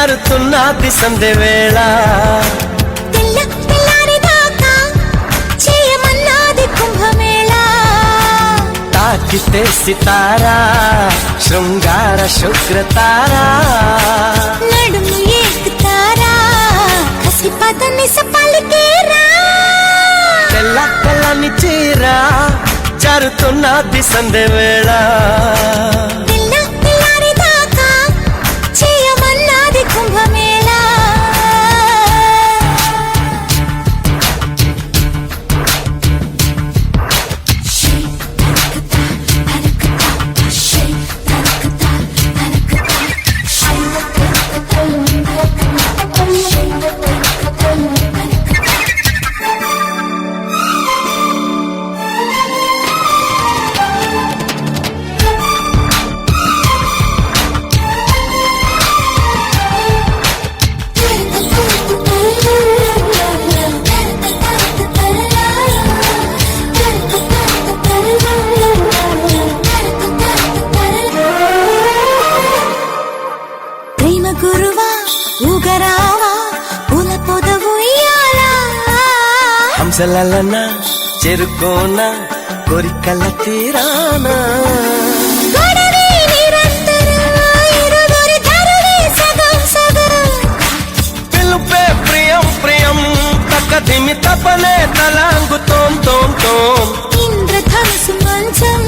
జారుతున్నది సంధ్య వేళ తాకితే సితారా శృంగార శుక్రతారా నడుము ఎక్కుతారా కసి పదని సపలికేరా తెల్ల తెల్లని చీర జారుతున్నది సంధ్య వేళ హంసలలన చెరుకోన కోరికల తీరానా పిలుపే ప్రియం ప్రియం తక్కదిమి తపనే తలాంగు తోం తోం తోం ఇంద్రధనుసు మంచం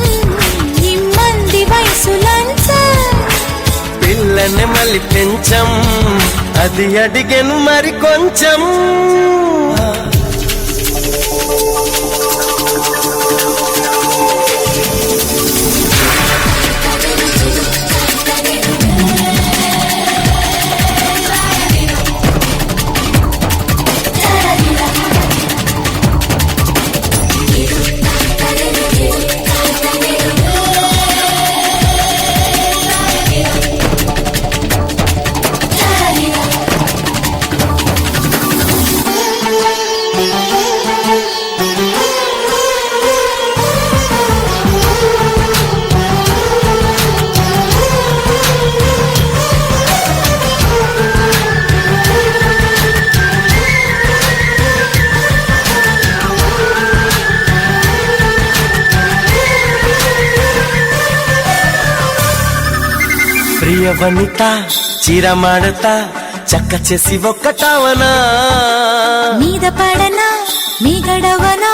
ఇమ్మంది వయసు లంచం పిల్లని మళ్ళీ పెంచం అది అడిగెను మరి కొంచెం ప్రియ వనిత చీర మాడతా చక్క చేసి ఒక్కటవనా మీద పడనా మీ గడవనా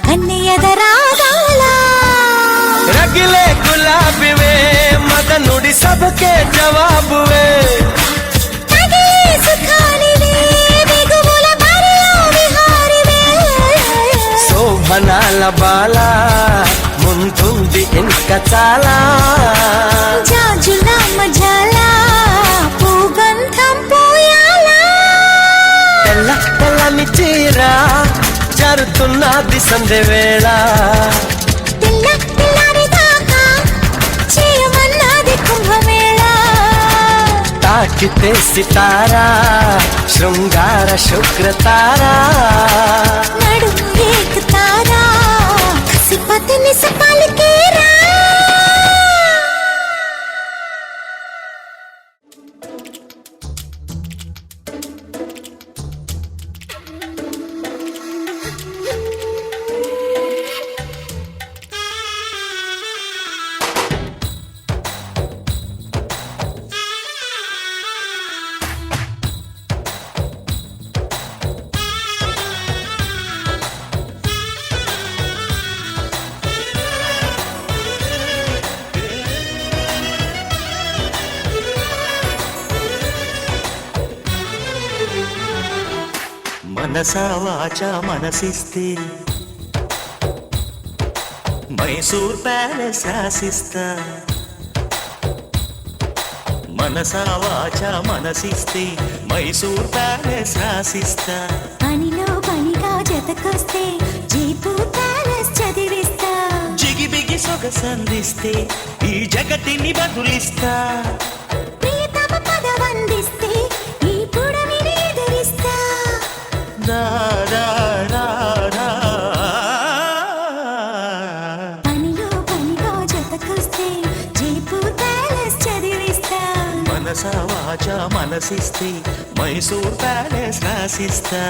కన్ని ఎదరాగాల రగిలే గులాబీవే మదనుడి సభకే జవాబువే శోభనాల బాల ముందుంది ఇంకా చాలా జాజుల మజాలా పూగంధం పోయాలా తెల్ల తెల్లని చీర జారుతున్నది సంధ్య వేళ చేయమన్నది కుంభమేళ తాకితే సితారా శృంగార శుక్రతారా నడుము ఎక్కుతారా కసి పదని సపలికేరా మనసా వాచా మనసిస్తే మైసూర్ ప్యాలెస్ రాసిస్తా మనసా వాచా మనసిస్తే మైసూర్ ప్యాలెస్ రాసిస్తా పనిలో పనిగా జతకొస్తే జైపూర్ ప్యాలెస్ చదివిస్తా జిగిబిగి సొగసందిస్తే ఈ జగతిని బదులిస్తా ప్రియతమ పదవందిస్తే ఈ పుడమిని ఎదిరిస్తా రా రా రా రా పనిలో పనిగా జతకొస్తే జైపూర్ ప్యాలెస్ చదివిస్తా మనసా వాచ మనసిస్తే మైసూర్ ప్యాలెస్ రాసిస్తా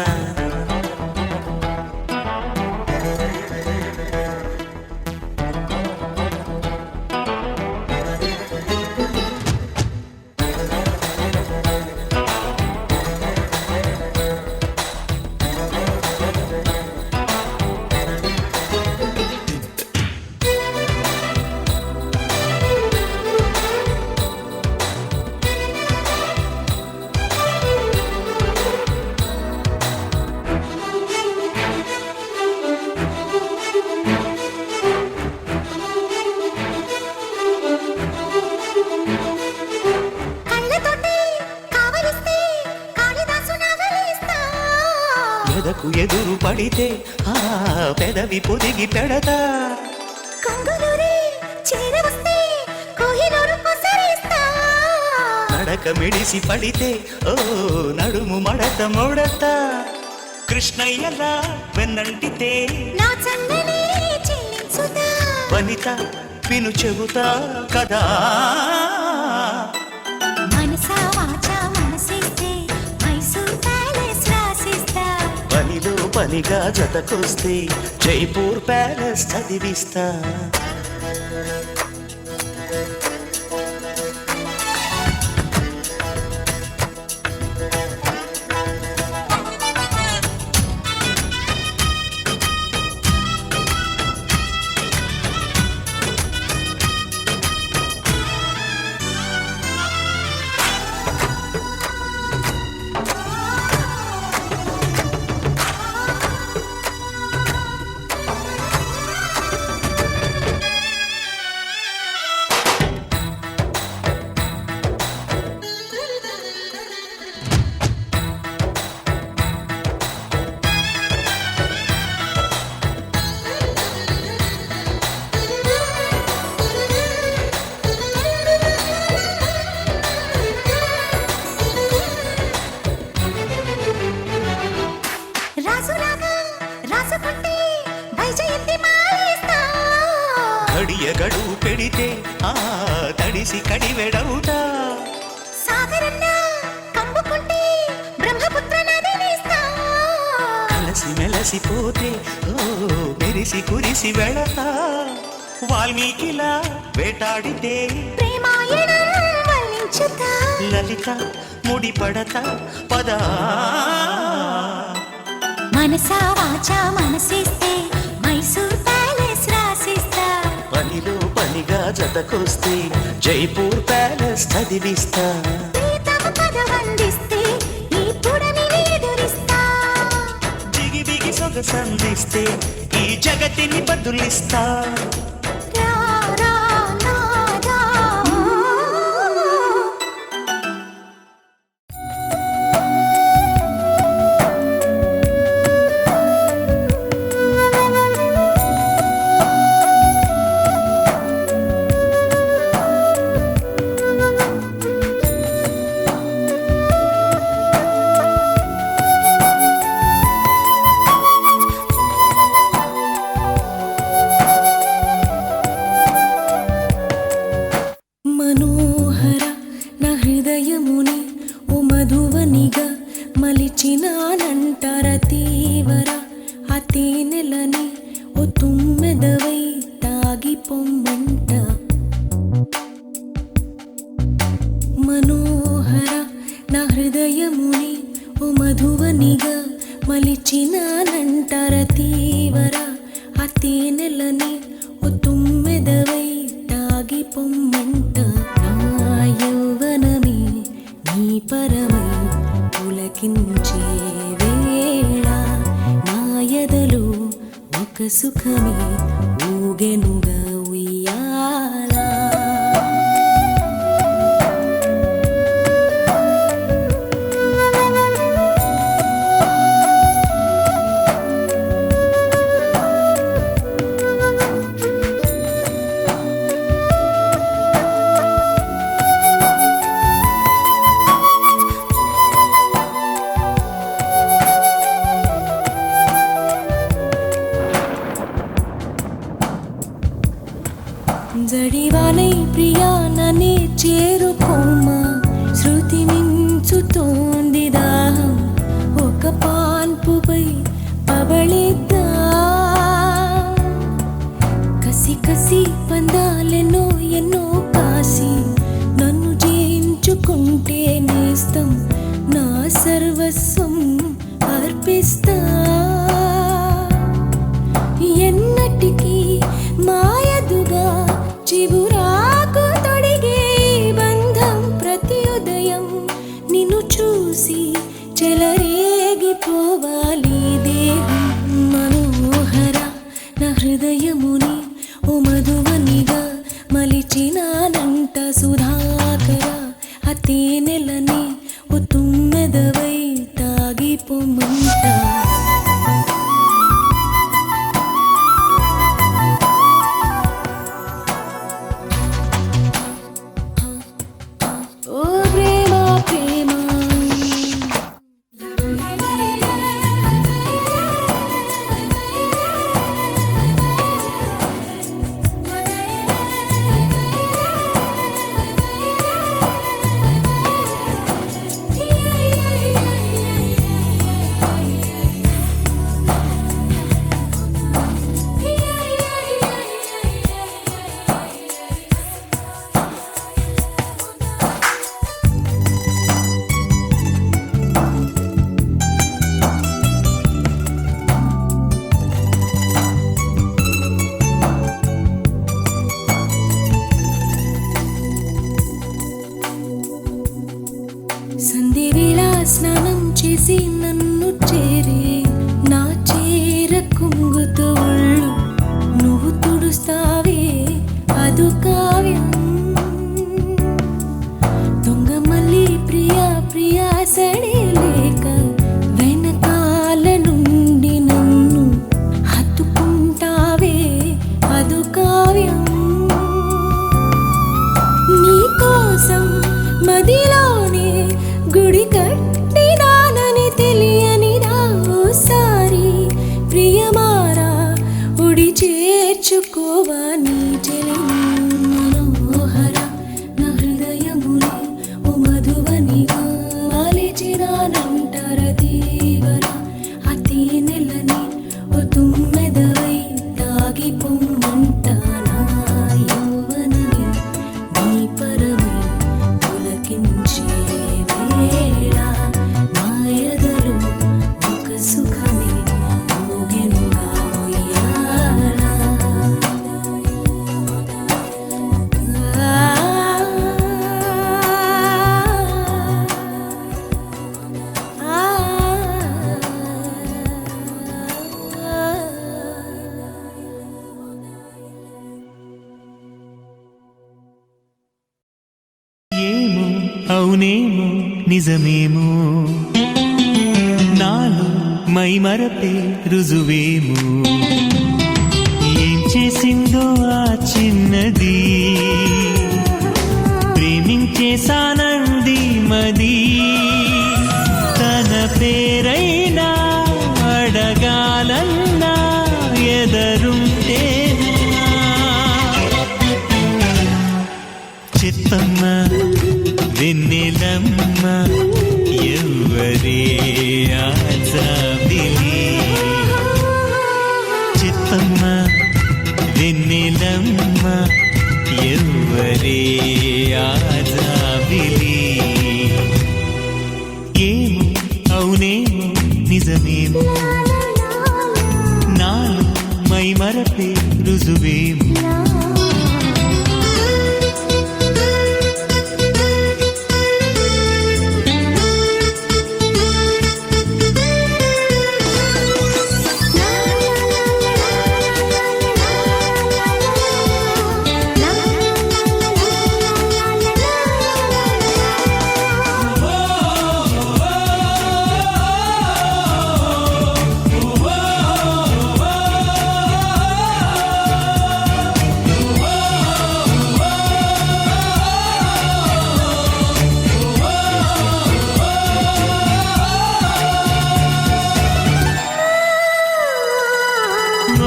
కళ్ళతోటి కావలిస్తే కాళిదాసు నవలిస్తా. ఎదకు ఎదురు పడితే ఆ పెదవి పొదిగి పెడతా కొంగులూరి చేరవస్తే కోహినూరు కొసరిస్తా. నడక మిడిసి పడితే ఓ నడుము మడత మొడత కృష్ణయ్యలా వెన్నంటితే నా చందని చెల్లించుదా. వనిత విను చెబుతా కదా మనసా వాచా మనసిస్తే మైసూర్ ప్యాలెస్ రాసిస్తా. పనిలో పనిగా జతకొస్తే జైపూర్ ప్యాలెస్ చదివిస్తా రాసులాగా రాసుకుంటే వైజయంతి మాలేస్తా. గడియ గడువు పెడితే ఆ తడిసి కడివెడవుతా సాగరన్న కమ్ముకుంటే బ్రహ్మపుత్ర నదినిస్తా. కలసి మెలసిపోతే ఓ మెరిసి కురిసి వెళతా వాల్మీకిలా వేటాడితే ప్రేమాయణం వర్ణించుతా. లలిత ముడి పడతా పదా మనసా వాచా మనసిస్తే మైసూర్ ప్యాలెస్ రాసిస్తా. పనిలో పనిగా జతకొస్తే జైపూర్ ప్యాలెస్ చదివిస్తా ప్రీతమ పదవందిస్తే ఈ పుడమిని ఎదురిస్తా. దిగి దిగి సొగసందిస్తే ఈ జగతిని బదులిస్తా రా రా నాదా. మనోహర నా హృదయముని ఓ మధువనిగా మలిచినానంటర తీవర ఆ తేనెలని ఓ తుమ్మెదవై తాగి పొమ్మంట. మనోహర నా హృదయముని ఓ మధువనిగా మలిచినానంటర తీవర ఆ తేనెలని ఓ తుమ్మెదవై తాగి పొమ్మంట. నా యౌవనమే నీ పరమై పులకించే వేళ నా ఎదలో ఒక సుఖమే ఊగెనుగా ఉయ్యాలా. జడివానై ప్రియా నన్నే చేరుకోమా శృతి సర్వస్వం అర్పిస్తా ఎన్నటికీ మాయదుగా చిగురాకు తొడిగే బంధం ప్రతి ఉదయం నిన్ను చూసి చెలరేగిపోవాలి దేహం మనోహర నా హృదయముని ఓ మధువనిగా మలిచినానంట సుధాకర ఆ తేనెలని ఓ తుమ్మెదవై తాగిపోమంట ఓ ప్రేమ ప్రేమ సంధ్యవేళ స్నానం చేసి నన్ను చేరే నా చేర కుంగుతో ఒళ్ళు నువ్వు తుడుస్తావే అదు కావ్యం దొంగ మళ్ళీ ప్రియా ప్రియా సడి లేక వెనకాల నుండి నన్ను హత్తుకుంటావే అదు కావ్యం నీ కోసం మదిలోనే గుడి కట్టినానని తెలియనిదా ఓసారి ప్రియమారా ఉడి చేర్చుకోవా నీ చెలిని మనోహర నా హృదయముని ఓ మధువనిగా వాలిచినానంటార తీవర ఆ తేనెలని ఓ తుమ్మెదవై తాగిపోమంట నా యౌవనని నీ పరమై పులకించే వేళ మాయదలు ఒక సుఖమే మోగెనుగా ఉయ్యాల ఏమో అవునేమో నిజమేమో నాలో మై మరపే రుజువేమో ఏం చేసిందో ఆ చిన్నది ప్రేమించేసానంది మది తన పేరైనా అడగాలన్నా ఎదరుంటేనా చిత్తమ్మ వెన్నెలమ్మ ఎవ్వరే ఆజాబిలి చిత్తమ్మ వెన్నెలమ్మ ఎవ్వరే ఆజాబిలి ఏమో అవునేమో నిజమేమో నాలో మై మరపే రుజువేమో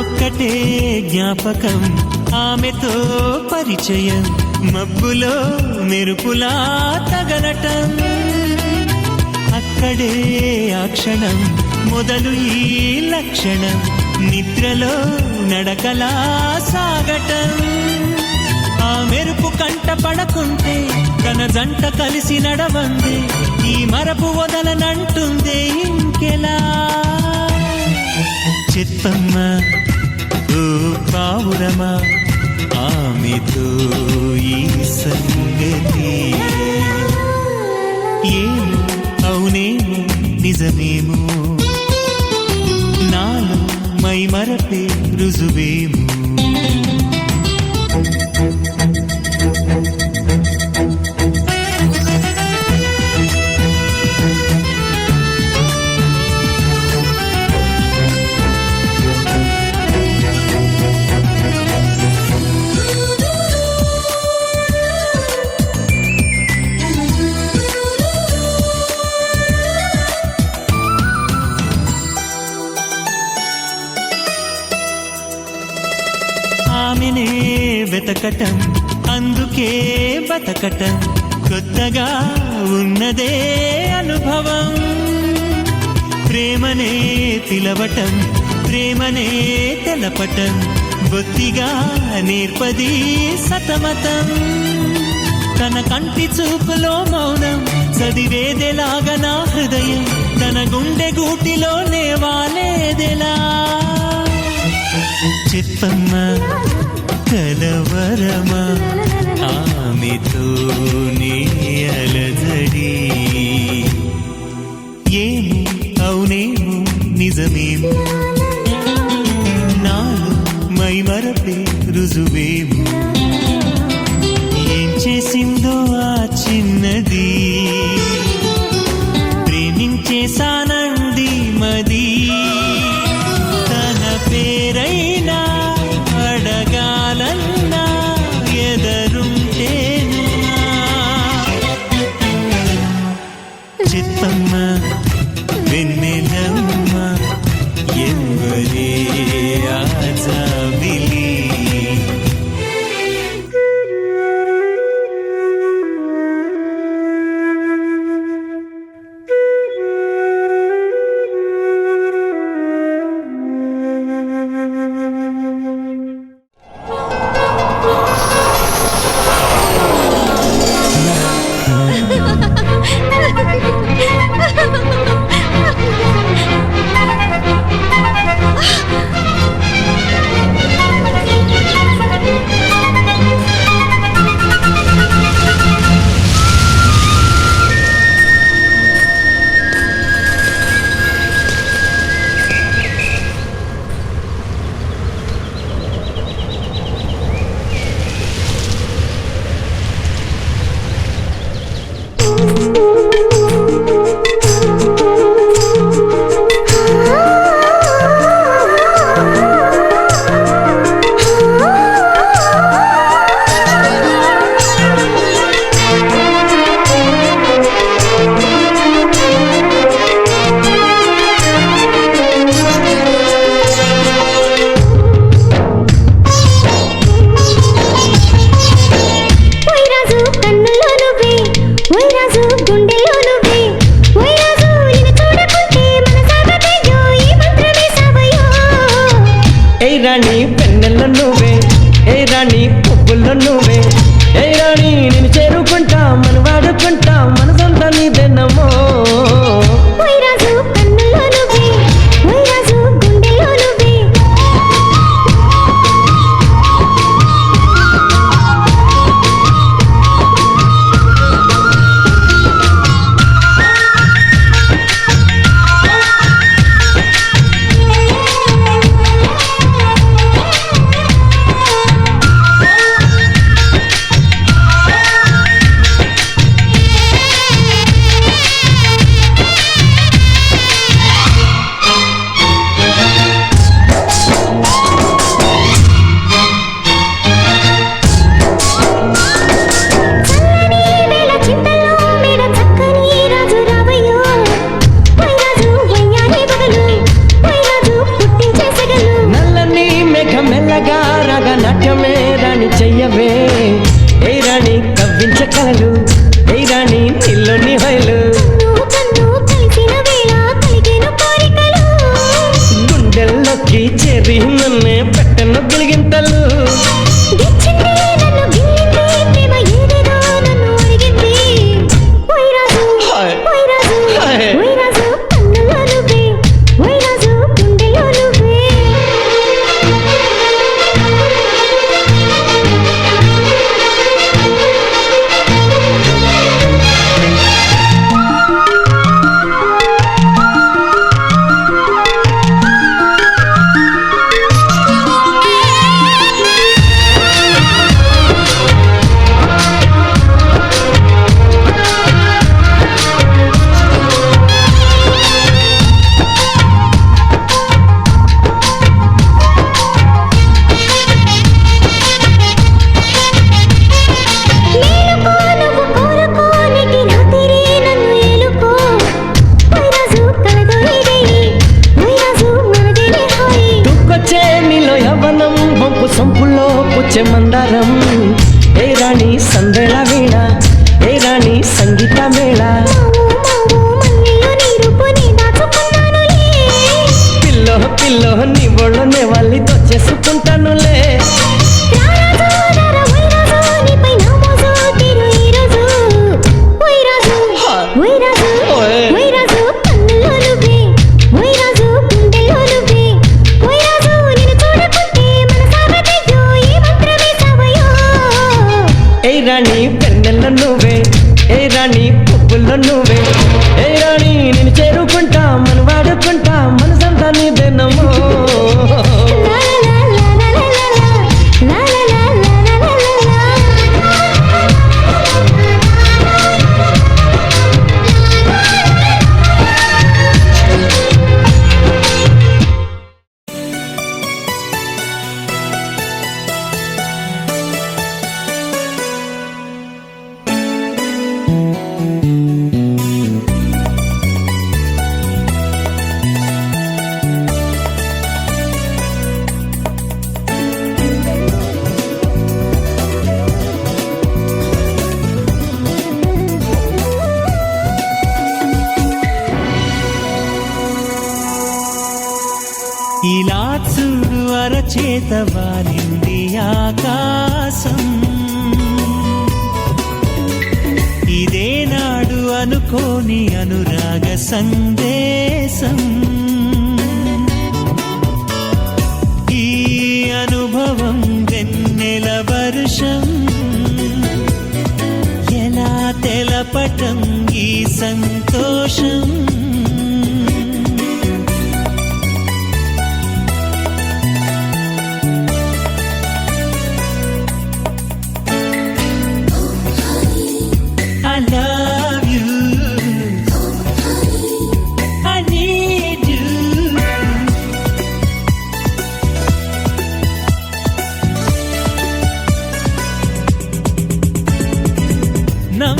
ఒక్కటే జ్ఞాపకం ఆమెతో పరిచయం మబ్బులో మెరుపులా తగలటం అక్కడే ఆ క్షణం మొదలు ఈ లక్షణం నిద్రలో నడకలా సాగటం ఆ మెరుపు కంట పడకుంటే తన జంట కలిసి నడవంది ఈ మరపు వదలనంటుందే ఇంకెలా చెప్పమ్మ ఓ పావురమా ఆమెతో ఈ సంగతి ఏమో అవునేమో నిజమేమో నాలో మై మరపే రుజువేమో ఆమెనే వెతకటం అందుకే బతకటం కొత్తగా ఉన్నదే అనుభవం ప్రేమనే పిలవటం ప్రేమనే తెలపటం బొత్తిగా నేర్పది సతమతం తన కంటి చూపులో మౌనం చదివేదెలాగా నా హృదయం తన గుండె గూటిలోనే వాలేదెలా చెప్పమ్మా కలవరమా ఆమెతో నీ అలజడి ఏమో అవునేమో నిజమేమో నాలో మై మరపే రుజువేమో ఏం చేసిందో ఆ చిన్నది ప్రేమించేసానంది మది తన పేరైనా అడగాలన్నా ఎదరుంటేనా చెప్పమ్మ వెన్నెలమ్మ ఎవరే ఆజాబిలి రాణి పెన్నెల్లో నువ్వే ఏ రాణి పువ్వుల్లో నువ్వే ఏ రాణి నేను చేరుకుంటా మన వాడుకుంటా మన సొంత నీదెన్నమో పూచే మందారం ఏ రాణి సందెళ వీణ ఏ రాణి సంగీత మేళ పిల్లో పిల్లో నీ ఒళ్ళనే వాళ్ళతో చేసుకుంటానులే ఏ రాణి పెన్నెల్ల నువ్వే ఏ రాణి పువ్వుల్లో నువ్వే ఏ రాణి నేను చేరుకుంటా మన వాడుకుంటా మనసంతా నీదేనమ్మో ఇలా చూడు అరచేత వాలింది ఆకాశం ఇదే నాడు అనుకోని అనురాగ సందేశం ఈ అనుభవం వెన్నెల వర్షం ఎలా తెలపటం ఈ సంతోషం I love you. I need you.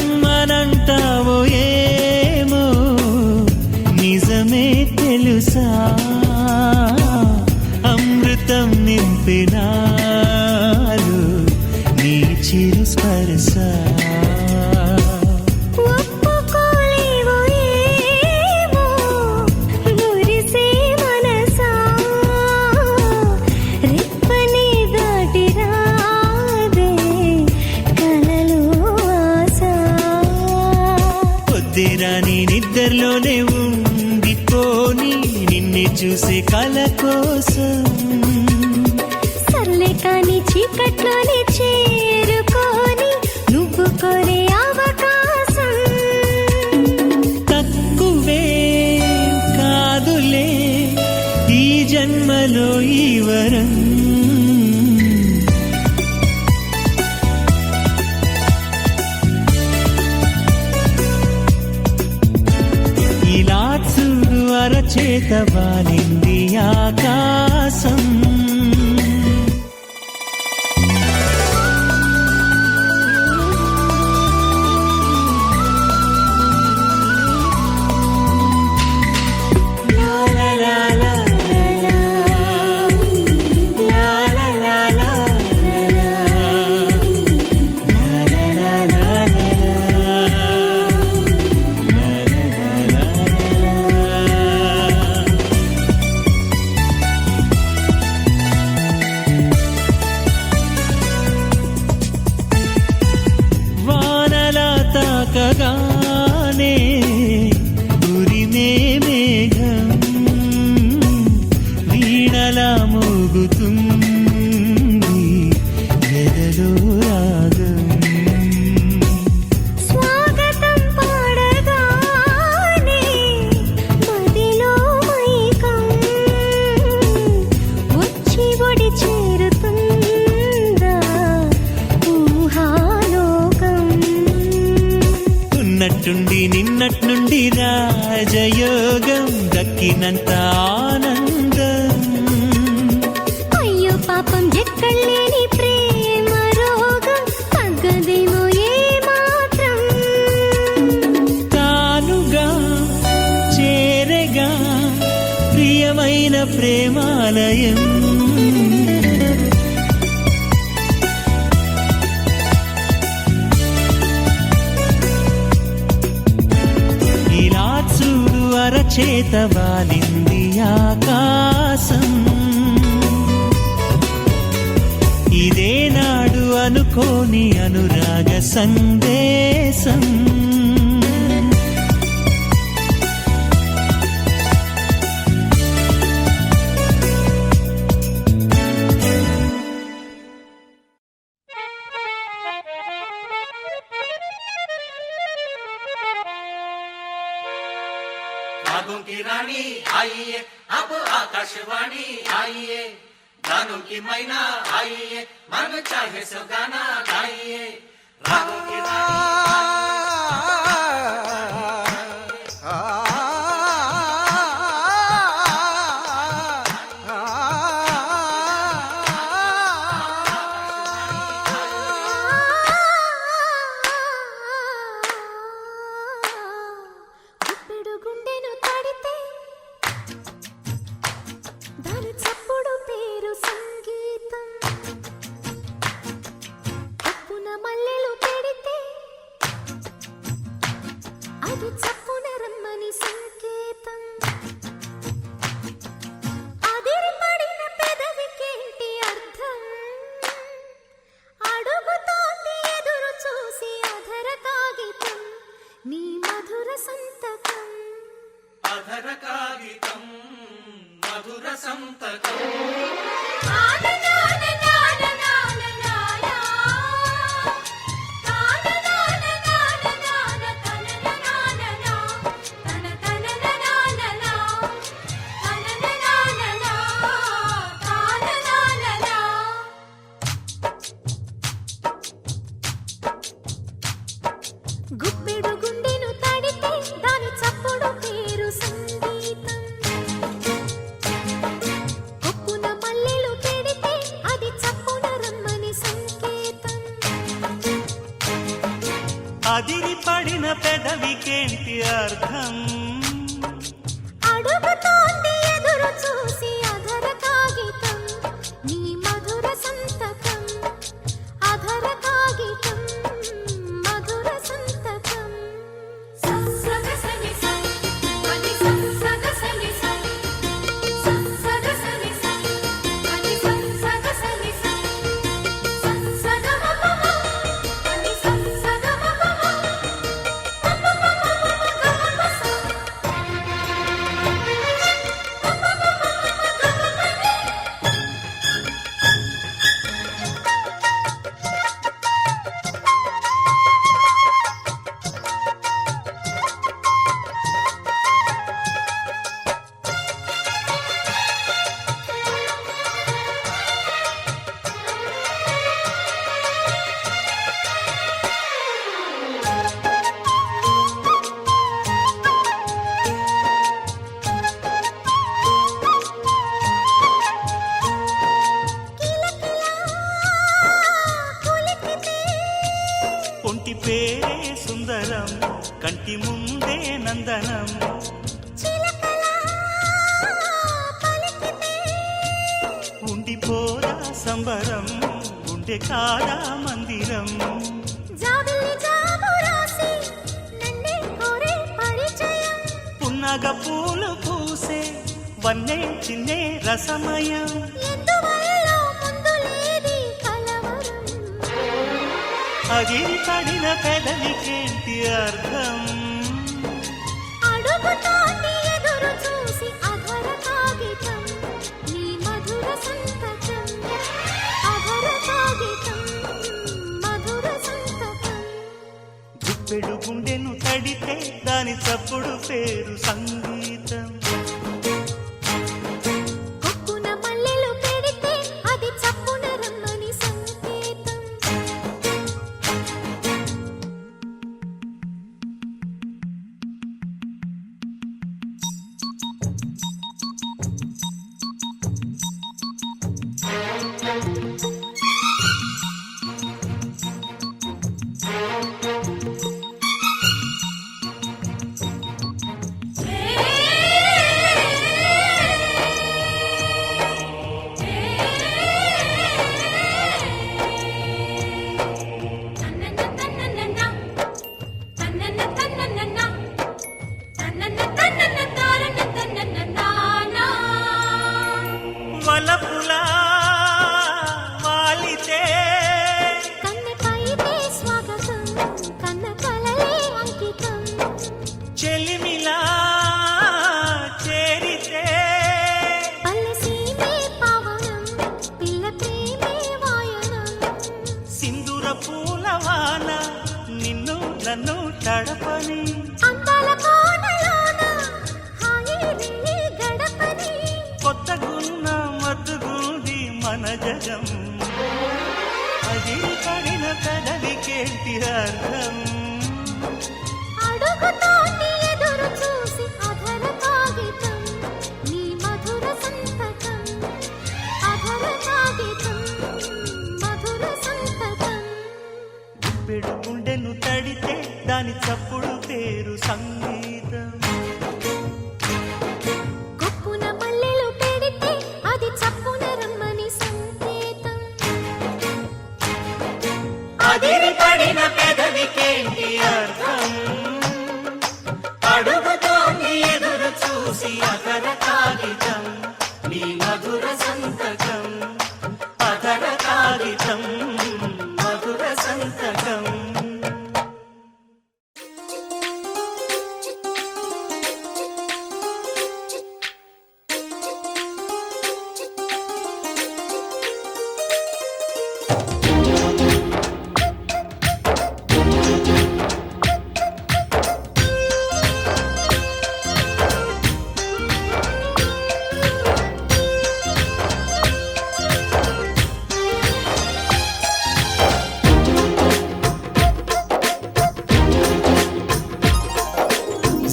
నమ్మనంటావో ఏమో నిజమే తెలుసా అమృతం నింపినారు నీ చిరు స్పర్శ రాని నిద్రలోనే ఉండిపోని నిన్నే చూసే కల కోసం సర్లే కాని చీకట్లోనే చేరుకొని నువ్వు కోరే అవకాశం తక్కువే కాదులే ఈ జన్మలో ఈ వరం ఇలా చూడు అరచేత వాలింది ఆకాశం తాకగానే ఉరిమే మేఘం వీణలా మోగుతుంది ఎదలో రాగం స్వాగతం పాడగానే మదిలో మైకం వచ్చి ఒడి చేరుతుందా ఊహాలోకం ఉన్నట్టుండి నిన్నట్నుండి రాజయోగం దక్కినంత ఆనందం అయ్యో పాపం ఎక్కడలేని ప్రేమ రోగం తగ్గదేమో ఏ మాత్రం తానుగా చేరగా ప్రియమైన ప్రేమాలయం చేత వాలింది ఆకాశం ఇదే నాడు అనుకోని అనురాగ సందేశం रागों की रानी आइए अब आकाशवाणी आइए गानों की मैना आइए मन चाहे सो गाना गाइए रागों की గుప్పెడు గుండెను తాడితే దాని చప్పుడు పేరు సంగీతం కప్పున మల్లెలు పెడితే అది చప్పున రమ్మని సంకేతం అదిరిపడిన పెదవికేంటి అర్థం అడుగుతోంది ఎదురు చూసి అధర కాగితం నీ మధుర సంతకం अधर कागितं मधुर संतकं గుప్పెడు గుండెను తాడితే దాని చప్పుడు పేరు సంగీతం కొప్పున మల్లెలు పెడితే అది చప్పున రమ్మని సంకేతం అదిరి పడిన పెదవికేంటి అర్థం అడుగుతోంది ఎదురు చూసి అధర కాగితం నీ మధుర సంతకం అధర కాగితం మధుర సంతకం సగసని సై పని సగసని సై సగసని సై పని సగసని సై సగమపమ పని సగమపమ ఒంటి పేరే సుందరం కంటి ముందే నందనం ఉండిపోదా సంబరం గుండె కాదా మందిరం జాబిల్లి జాబు రాసి నన్నే కోరే పరిచయం పున్నగ పూలు పూసే వన్నే చిన్నే రసమయం ఎందువల్ల ముందు లేది కలవరం అగిరి పడిన పెదవికేంటి అర్థం అడుగుతోంది ఎదురు చూసి అధర కాగితం నీ మధుర సంతకం అధర కాగితం మధుర సంతకం గుప్పెడు గుండెను తడితే దాని చప్పుడు పేరు సంగీతం కొప్పున మల్లెలు పెడితే అది చప్పున రమ్మని సంకేతం వలపులా వాలితే కన్నెపైతే స్వాగతం కన్న కలలే అంకితం చెలిమిలా చేరితే పల్లెసీమే పావనం పిల్ల ప్రేమే వాయనం సింధూర పూలవాన నిన్ను నన్ను తడపని అందాల కోనలోన హాయి రే గడపని కొత్తగున్న మత్తుగుంది మన జగం అది పడిన పెదవికేంటి అర్థం అడుగుతోంది ఎదురు చూసి అధర కాగితం నీ మధుర సంతకం అధర కాగితం మధుర సంతకం పెడు గుండెను తడితే దాని చప్పుడు పేరు సంగీతం కొప్పున మల్లెలు పెడితే అది చప్పున రమ్మని సంకేతం అదిరి పడిన పెదవికేంటి అర్థం అడుగుతోంది ఎదురు చూసి అధర కాగితం నీ మధుర సంతకం అధర కాగితం మధుర సంతకం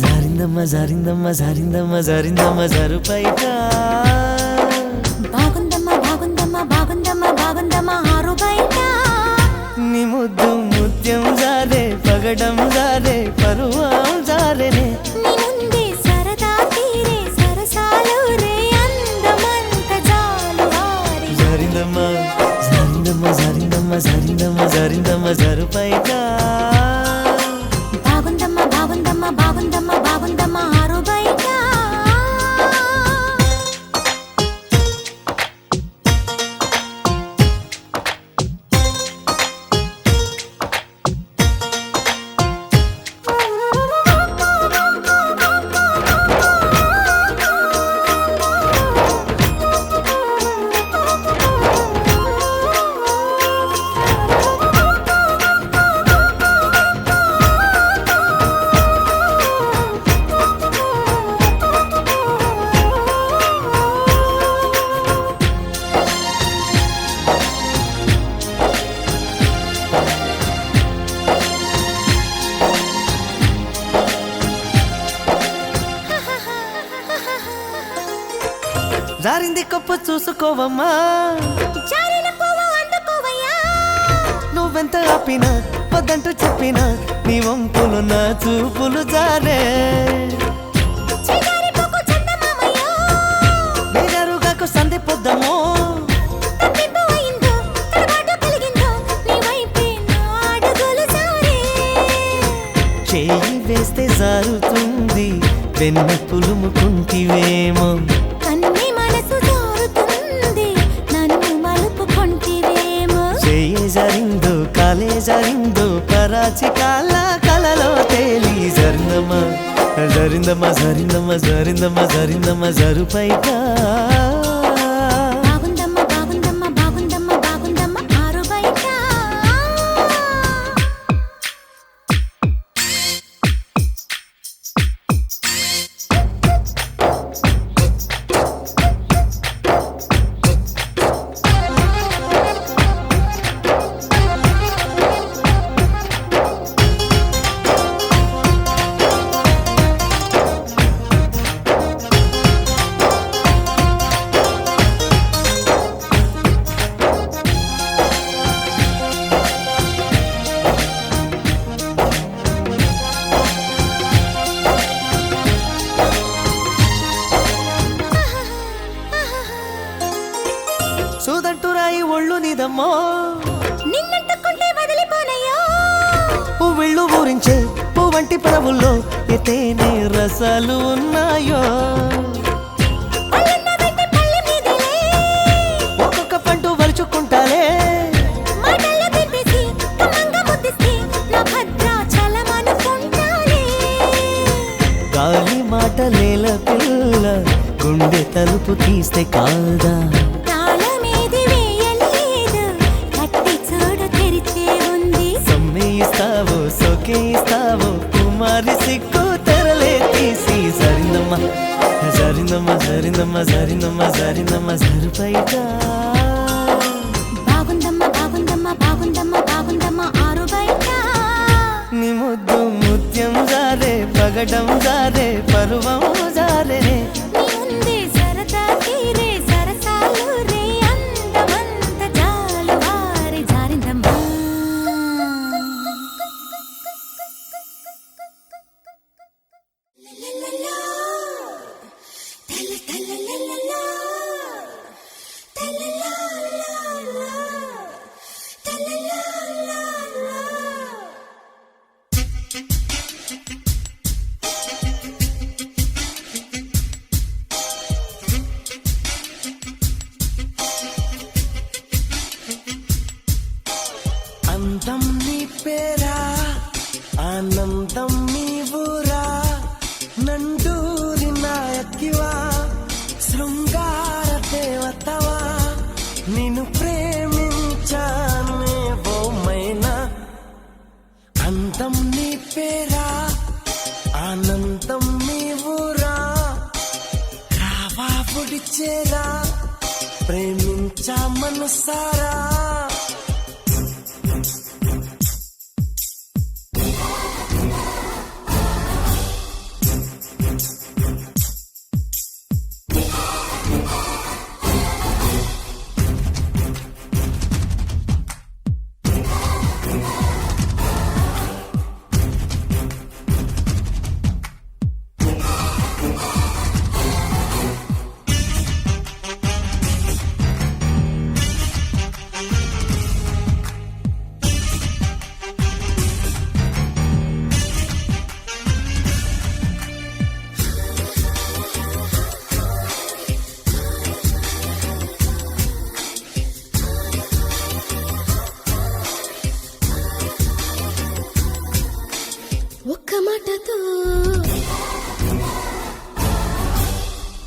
జారిందమ్మ జారిందమ్మ జారిందమ్మ జారిందమ్మ జరుపైట బాగుందమ్మా బాగుందమ్మా బాగుందమ్మా బాగుందమ్మా ఆరు బయట నీ ముద్దు ముత్యం జారే పగడం జారే పరువం జారేనే నీ ముందే సరదా తీరే సరసాలు రే అందమంత జాలు వారి జారిందమ్మ జారిందమ్మ జారిందమ్మ జారిందమ్మ జారిందమ్మ జరుపైట బాగుందమ్మా బాగుందమ్మా బాగుందమ్మా బాగుందమ్మా ఆరు బయట జారింది కప్పు చూసుకోవమ్మా జారిన పువ్వు అందుకోవయ్యా నువ్వెంత ఆపినా వద్దంటూ చెప్పినా నీ వంపులు నా చూపులు జారే చిగారి పువ్వు చందమామయ్యో నేజారుగాకు సంధి పొద్దమో తప్పిపు అయిందో తడబాటు కలిగిందో నీ వైపే నా అడుగులు సారే చేయి వేస్తే జారుతుంది వెన్న పులుముకుంటివేమో కన్ని మనసు జారుతుంది నన్ను మలుపుకొంటివేమో చేయి జారిందో కాలే జారిందో కరాచి కాల కలలో తేలి జరిందమ్మ జరిందమ్మ జరిందమ్మ జరిందమ్మ జరిందమ్మ జరుపైట బాగుందమ్మా బాగుందమ్మా బాగుందమ్మా బాగుందమ్మా ఆరు బయట సూదంటురాయి ఒళ్ళు నీదమ్మో నిన్నంటుకుంటే వదిలిపోనయ్యా పువ్విళ్ళు ఊరించే పువ్వంటి పదవుల్లో ఎతేనే రసాలు ఉన్నాయో పళ్ళన్న వెంట పళ్ళ మీదలే గుండె తలుపు తీస్తే కాదా తాళమేది వేయలేదు కట్టి చూడ తెరిచే ఉంది సమ్మేయిస్తావో సోకేయిస్తావో కుమారి సిక్కు తెరలే తీసి సరిందమ్మ సరిందమ్మ సరిందమ్మ సరిందమ్మ సరిందమ్మ సరిపైట బాగుందమ్మ బాగుందమ్మ బాగుందమ్మ బాగుందమ్మ ఆరు బయట నీ ముద్దు ముత్యం జారే పగడం జారే పరువం జారే నీ ముందే సరదా తీరే సరసాలు రే అందమంత జాలు వారి జారిందమ్మా అందం నీ పేరా ఆనందం నీ ఊరా నండూరి నాయకివా శృంగార దేవతవా నిన్ను ప్రేమించానే బొమ్మైనా అందం నీ పేరా ఆనందం నీ ఊరా రావా పొడిచేరా ప్రేమించా మనసారా ఒక్క మాటతో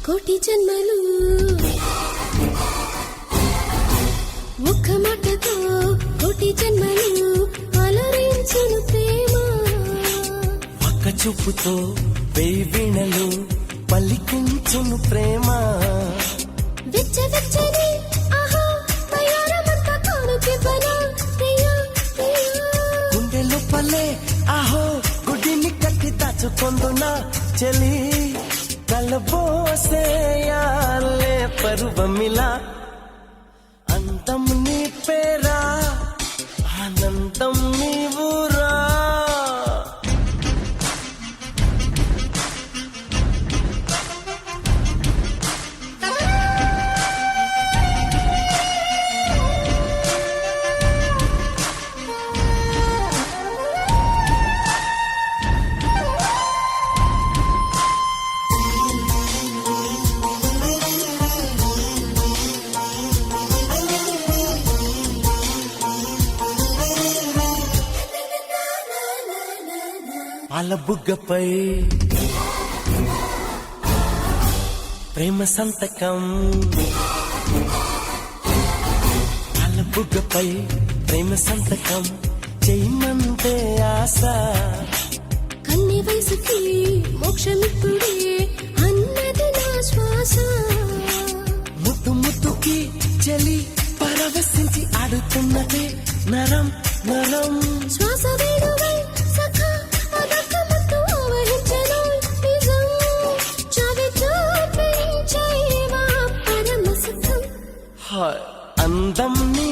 కోటి జన్మలు ఒక్క మాటతో కోటి జన్మలు అలరించును ప్రేమ ఒక్క చూపుతో వెయ్యి వీణలు పలికించును ప్రేమ వెచ్చ వెచ్చని ఆహా వయారమంతా కాను చివరా ప్రియా ప్రియా గుండె లోపలే ఆహో గుడిని కట్టి దాచుకొందునా చెలి కలబోసేయాలే పరువమిలా అందం నీ పేరా ఆనందం నీ ఊరా పాలబుగ్గపై ప్రేమ సంతకం పాలబుగ్గపై ప్రేమ సంతకం చేయమంతే ఆశ కన్నె వయసుకి మోక్షమిప్పుడే అన్నది నా శ్వాస ముద్దు ముద్దుకి చలి పరవశించి ఆడుతున్నదే నరం నరం శ్వాస వేడువై సఖా అదక్క ముద్దు ఆవహించను నిజం చావి చూపించైవా పరమ సుఖం అందం నీ